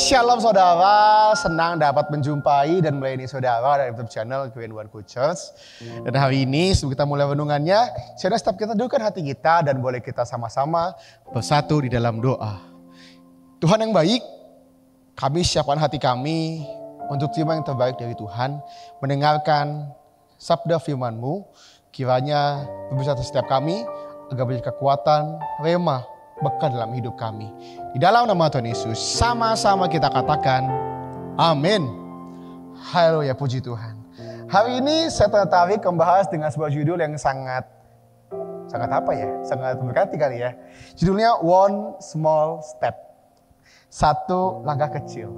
Shalom saudara, senang dapat menjumpai dan melayani saudara dari YouTube channel Kerinduanku Church. Dan hari ini sebelum kita mulai renungannya, saya setiap kita dudukkan hati kita dan boleh kita sama-sama bersatu di dalam doa. Tuhan yang baik, kami siapkan hati kami untuk terima yang terbaik dari Tuhan, mendengarkan sabda firman-Mu, kiranya berbicara setiap kami agar beri kekuatan, rema, berkah dalam hidup kami. Di dalam nama Tuhan Yesus, sama-sama kita katakan, amin. Haleluya, puji Tuhan. Hari ini saya tertarik membahas dengan sebuah judul yang sangat berarti kali ya. Judulnya One Small Step. Satu langkah kecil.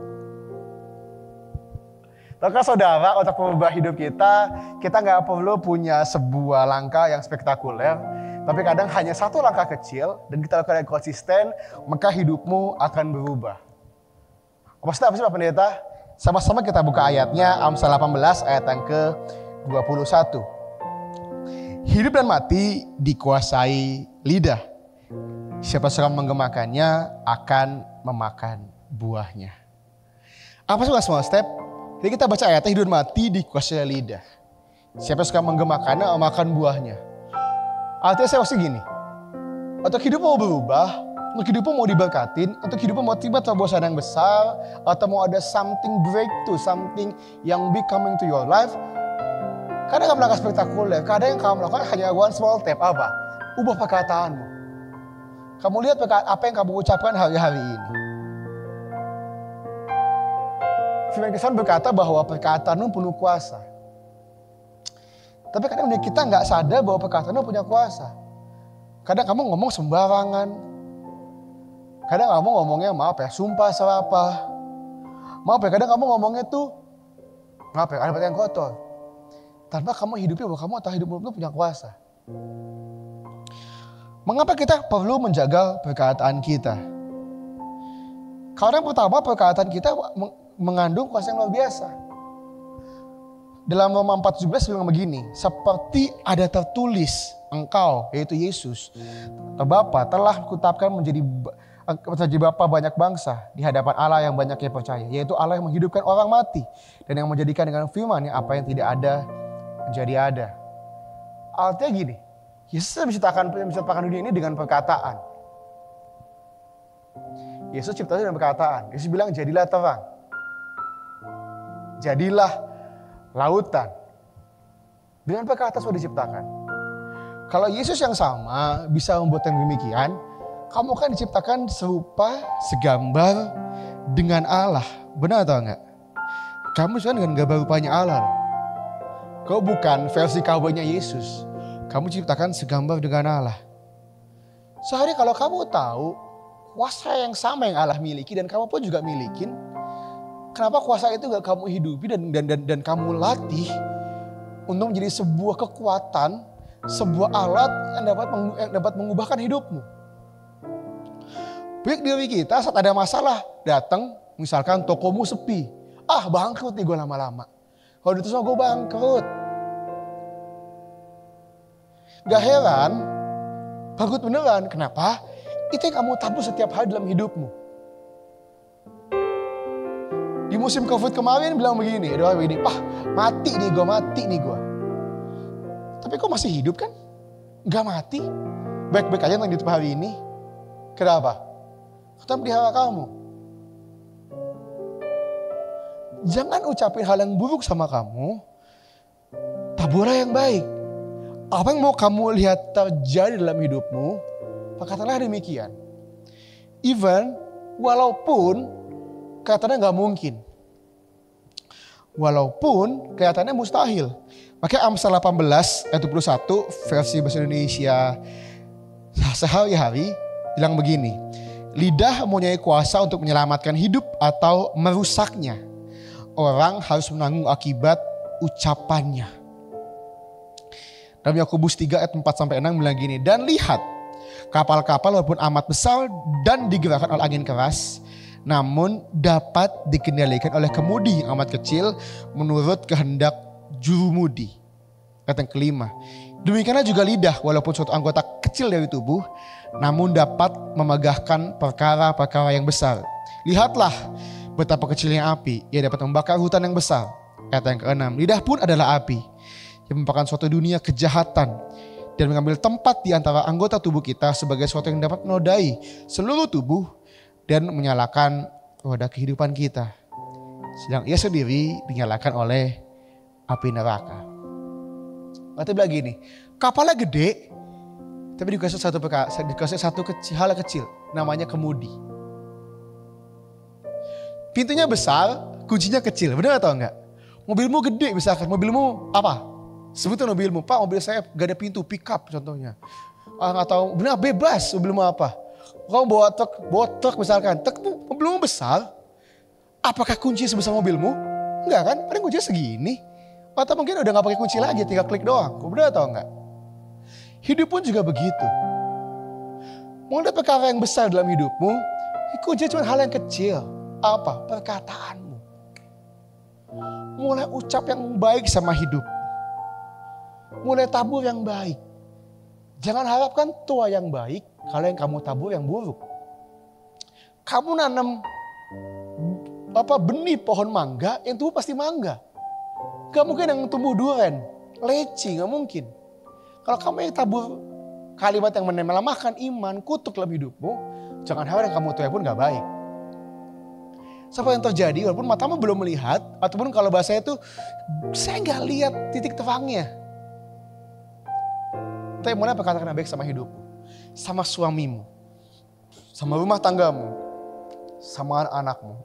Tahukah saudara, untuk mengubah hidup kita nggak perlu punya sebuah langkah yang spektakuler. Tapi kadang hanya satu langkah kecil dan kita lakukan yang konsisten, maka hidupmu akan berubah. Maksudnya apa sih Pak Pendeta? Sama-sama kita buka ayatnya, Amsal 18 ayat yang ke-21. Hidup dan mati dikuasai lidah. Siapa yang menggemakannya akan memakan buahnya. Apa sih small step? Jadi kita baca ayatnya, hidup dan mati dikuasai lidah. Siapa yang suka menggemakannya makan buahnya. Artinya saya maksud gini, untuk hidup mau berubah, untuk hidup mau diberkatin, untuk hidup mau tiba terobosan yang besar, atau mau ada something breakthrough, something yang big coming to your life, kadang kamu melakukan spektakuler, kadang yang kamu lakukan hanya one small step, apa? Ubah perkataanmu. Kamu lihat apa yang kamu ucapkan hari-hari ini. Firman Tuhan berkata bahwa perkataanmu penuh kuasa. Tapi kadang kita nggak sadar bahwa perkataanmu punya kuasa. Kadang kamu ngomong sembarangan. Kadang kamu ngomongnya sumpah serapah. Kadang kamu ngomongnya tuh, ada kata yang kotor. Tanpa kamu hidupnya bahwa kamu atau hidupmu itu punya kuasa. Mengapa kita perlu menjaga perkataan kita? Karena pertama perkataan kita mengandung kuasa yang luar biasa. Dalam Roma 4:17 bilang begini, seperti ada tertulis engkau, yaitu Yesus, Bapa telah kutapkan menjadi Bapa banyak bangsa di hadapan Allah yang banyak yang percaya, yaitu Allah yang menghidupkan orang mati dan yang menjadikan dengan firman-Nya apa yang tidak ada menjadi ada. Artinya gini, Yesus menciptakan dunia ini dengan perkataan. Yesus ciptakan dengan perkataan. Yesus bilang jadilah terang. Jadilah lautan. Dengan perkataan sudah diciptakan. Kalau Yesus yang sama bisa membuat yang demikian, kamu kan diciptakan serupa, segambar dengan Allah. Benar atau enggak? Kamu kan dengan gambar rupanya Allah. Kau bukan versi cowboy-nya Yesus. Kamu diciptakan segambar dengan Allah. Sehari kalau kamu tahu kuasa yang sama yang Allah miliki dan kamu pun juga milikin, kenapa kuasa itu gak kamu hidupi dan kamu latih untuk menjadi sebuah kekuatan, sebuah alat yang dapat mengubahkan hidupmu. Baik diri kita saat ada masalah, datang misalkan tokomu sepi. Bangkrut nih gue lama-lama. Kalau itu semua gue bangkrut. Gak heran, bangkrut beneran. Kenapa? Itu yang kamu tabur setiap hari dalam hidupmu. Di musim COVID kemarin bilang begini, mati nih gue. Tapi kok masih hidup kan? Gak mati. Baik-baik aja yang hidup hari ini. Kenapa? Kita pelihara kamu. Jangan ucapin hal yang buruk sama kamu. Taburlah yang baik. Apa yang mau kamu lihat terjadi dalam hidupmu, perkataanlah demikian. Even walaupun kelihatannya gak mungkin. Walaupun kelihatannya mustahil. Makanya Amsal 18 ayat 21 versi bahasa Indonesia sehari-hari bilang begini. Lidah mempunyai kuasa untuk menyelamatkan hidup atau merusaknya. Orang harus menanggung akibat ucapannya. Dalam Yakobus 3 ayat 4-6 bilang gini. Dan lihat, kapal-kapal walaupun amat besar dan digerakkan oleh angin keras, namun dapat dikendalikan oleh kemudi yang amat kecil menurut kehendak jurumudi. Kata yang kelima. Demikianlah juga lidah walaupun suatu anggota kecil dari tubuh, namun dapat memegahkan perkara-perkara yang besar. Lihatlah Betapa kecilnya api, ia dapat membakar hutan yang besar. Ayat yang ke-6, lidah pun adalah api, yang merupakan suatu dunia kejahatan dan mengambil tempat di antara anggota tubuh kita sebagai suatu yang dapat menodai seluruh tubuh dan menyalakan roda kehidupan kita. Sedang ia sendiri dinyalakan oleh api neraka. Berarti bilang gini, kapalnya gede, tapi dikasih satu hal kecil, namanya kemudi. Pintunya besar, kuncinya kecil, benar atau enggak? Mobilmu gede misalkan, mobilmu apa? Sebutin mobilmu, Pak mobil saya gak ada pintu, pick up contohnya. Atau benar bebas, mobilmu apa? Kamu bawa truk misalkan, mobilmu besar. Apakah kunci sebesar mobilmu? Enggak kan, paling kuncinya segini. Atau mungkin udah gak pakai kunci lagi, tinggal klik doang. Benar atau enggak? Hidup pun juga begitu. Mau ada perkara yang besar dalam hidupmu, kuncinya cuma hal yang kecil. Apa? Perkataanmu. Mulai ucap yang baik sama hidup. Mulai tabur yang baik. Jangan harapkan tua yang baik kalau yang kamu tabur yang buruk. Kamu nanam benih pohon mangga, yang tumbuh pasti mangga. Gak mungkin yang tumbuh durian, leci, gak mungkin. Kalau kamu yang tabur kalimat yang melemahkan iman, kutuk dalam hidupmu, jangan harap yang kamu tuai pun gak baik. Apa yang terjadi walaupun matamu belum melihat, ataupun kalau bahasanya itu saya gak lihat titik terangnya. Tapi mulai berkata baik sama hidupmu, sama suamimu, sama rumah tanggamu, sama anak-anakmu,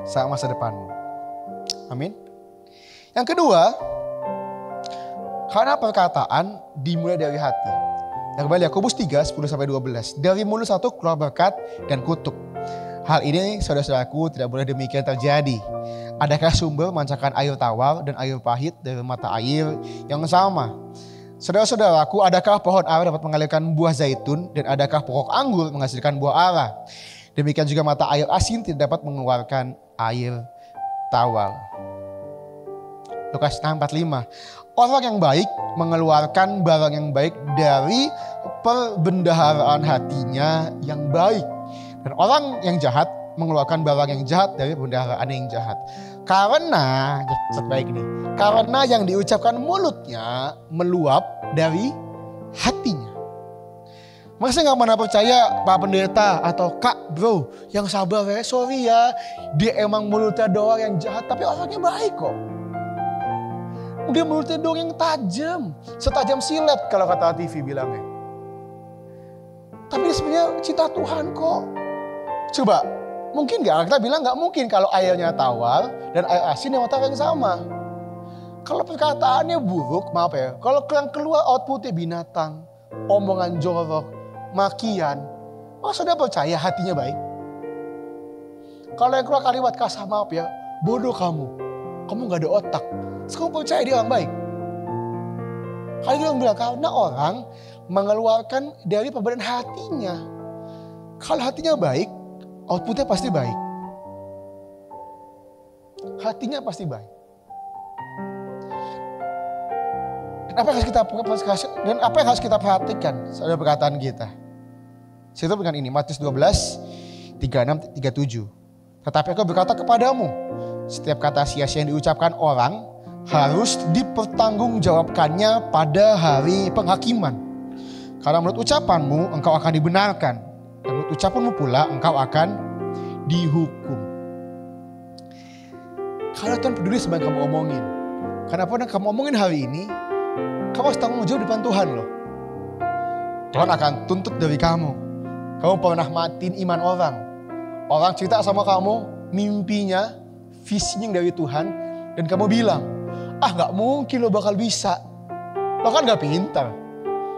sama masa depanmu. Amin. Yang kedua, karena perkataan dimulai dari hati. Yang kembali Yakobus 3, 10-12. Dari mulut satu keluar berkat dan kutuk. Hal ini saudara-saudaraku tidak boleh demikian terjadi. Adakah sumber memancarkan air tawar dan air pahit dari mata air yang sama? Saudara-saudaraku, adakah pohon ara dapat mengalirkan buah zaitun dan adakah pokok anggur menghasilkan buah ara? Demikian juga mata air asin tidak dapat mengeluarkan air tawar. Lukas 6:45. Orang yang baik mengeluarkan barang yang baik dari perbendaharaan hatinya yang baik. Dan orang yang jahat mengeluarkan barang yang jahat dari perbendaharaan yang jahat. Karena yang diucapkan mulutnya meluap dari hatinya. Masa gak pernah percaya Pak Pendeta atau Kak bro yang sabar ya, sorry ya. Dia emang mulutnya doang yang jahat tapi orangnya baik kok. Dia mulutnya doang yang tajam. Setajam silet kalau kata TV bilangnya. Tapi sebenarnya cinta Tuhan kok. Coba, mungkin gak? Kita bilang gak mungkin kalau airnya tawar dan air asin yang yang sama. Kalau perkataannya buruk, maaf ya. Kalau yang keluar outputnya binatang, omongan jorok, makian. Masa sudah percaya hatinya baik? Kalau yang keluar kalimat kasar, maaf ya. Bodoh kamu gak ada otak. Terus kamu percaya dia orang baik? Kali dia bilang karena orang mengeluarkan dari perbuatan hatinya. Kalau hatinya baik, outputnya pasti baik. Hatinya pasti baik. Dan apa yang harus kita perhatikan saudara perkataan kita? Saya dengan ini, Matius 12, 36-37. Tetapi aku berkata kepadamu, setiap kata sia-sia yang diucapkan orang harus dipertanggungjawabkannya pada hari penghakiman. Karena menurut ucapanmu engkau akan dibenarkan. Dan menurut ucapanmu pula engkau akan dihukum. Kalau Tuhan peduli sama yang kamu omongin. Karena apa yang kamu omongin hari ini, kamu harus tanggung jawab di depan Tuhan loh. Tuhan akan tuntut dari kamu. Kamu pernah matiin iman orang. Orang cerita sama kamu mimpinya, visinya dari Tuhan. Dan kamu bilang, gak mungkin lo bakal bisa. Lo kan gak pintar.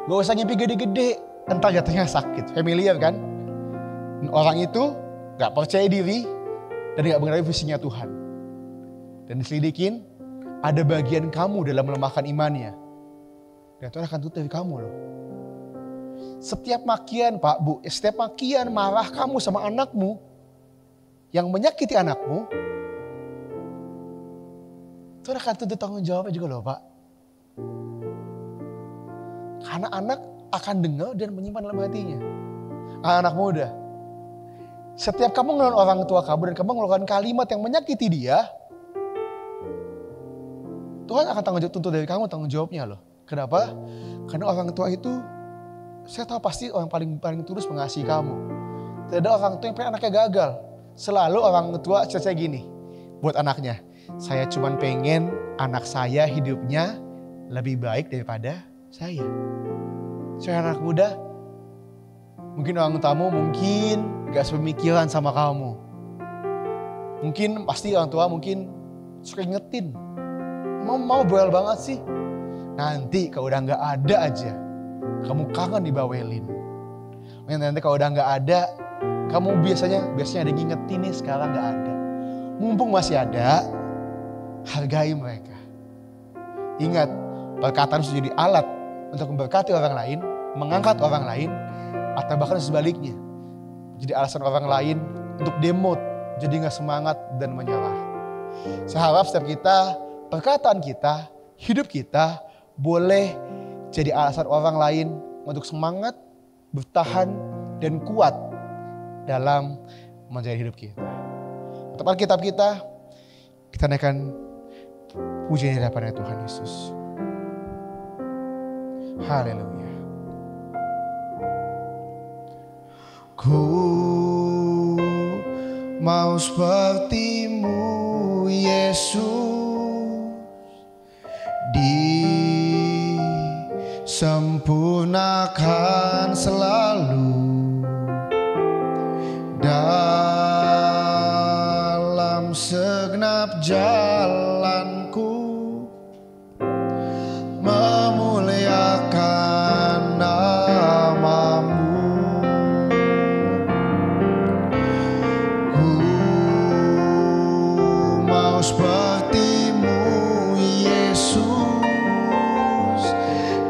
Gak usah ngimpi gede-gede. Entar jatuhnya sakit. Familiar kan? Dan orang itu gak percaya diri. Dan gak mengenai visinya Tuhan. Dan diselidikin, ada bagian kamu dalam melemahkan imannya. Dan Tuhan akan tuntut dari kamu loh. Setiap makian Pak Bu, setiap makian marah kamu sama anakmu. Yang menyakiti anakmu. Tuhan akan tuntut tanggung jawabnya juga loh Pak. Karena anak akan dengar dan menyimpan dalam hatinya. Anak muda. Setiap kamu ngelawan orang tua kamu dan kamu mengeluarkan kalimat yang menyakiti dia, Tuhan akan tuntut dari kamu tanggung jawabnya loh. Kenapa? Karena orang tua itu, saya tahu pasti orang paling tulus mengasihi kamu. Tidak ada orang tua yang pengen anaknya gagal. Selalu orang tua cerita gini buat anaknya, saya cuma pengen anak saya hidupnya lebih baik daripada saya. Saya anak muda, mungkin orang tuamu mungkin gak sepemikiran sama kamu. Mungkin pasti orang tua mungkin suka ingetin. Mau bawel banget sih. Nanti kalau udah gak ada aja, kamu kangen dibawelin. Nanti kalau udah gak ada, kamu biasanya ada yang ngingetin nih, sekarang gak ada. Mumpung masih ada, hargai mereka. Ingat, perkataan harus jadi alat untuk memberkati orang lain, mengangkat orang lain, atau bahkan sebaliknya. Jadi alasan orang lain untuk demote, jadi gak semangat dan menyerah. Saya harap setiap kita, perkataan kita, hidup kita boleh jadi alasan orang lain untuk semangat, bertahan, dan kuat dalam menjalani hidup kita. Untuk Alkitab kita naikkan pujian di hadapan Tuhan Yesus. Haleluya. Ku mau seperti-Mu Yesus, disempurnakan selalu dalam segenap jalanku, memuliakan nama-Mu. Ku mau seperti-Mu Yesus,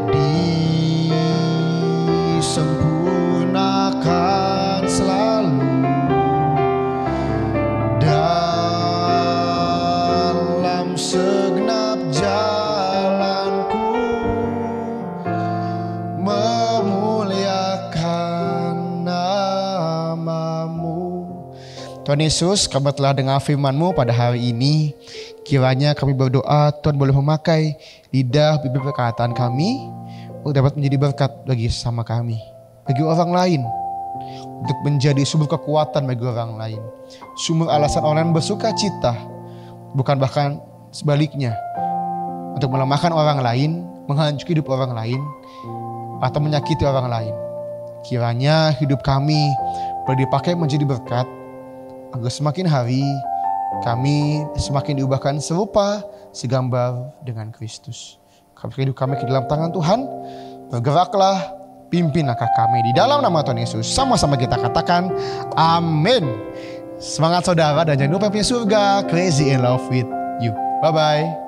disempurnakan selalu dalam segenap jalanku, memuliakan nama-Mu. Tuhan Yesus, kami telah dengar firman-Mu pada hari ini. Kiranya kami berdoa Tuhan boleh memakai lidah bibir perkataan kami untuk dapat menjadi berkat bagi sesama kami, bagi orang lain, untuk menjadi sumber kekuatan bagi orang lain, sumber alasan orang lain bersuka cita, bukan bahkan sebaliknya, untuk melemahkan orang lain, menghancurkan hidup orang lain, atau menyakiti orang lain. Kiranya hidup kami boleh dipakai menjadi berkat, agar semakin hari kami semakin diubahkan serupa segambar dengan Kristus. Hidup kami ke dalam tangan Tuhan. Bergeraklah, pimpin langkah kami di dalam nama Tuhan Yesus. Sama-sama kita katakan amin. Semangat saudara, dan jangan lupa punya surga. Crazy in love with you. Bye-bye.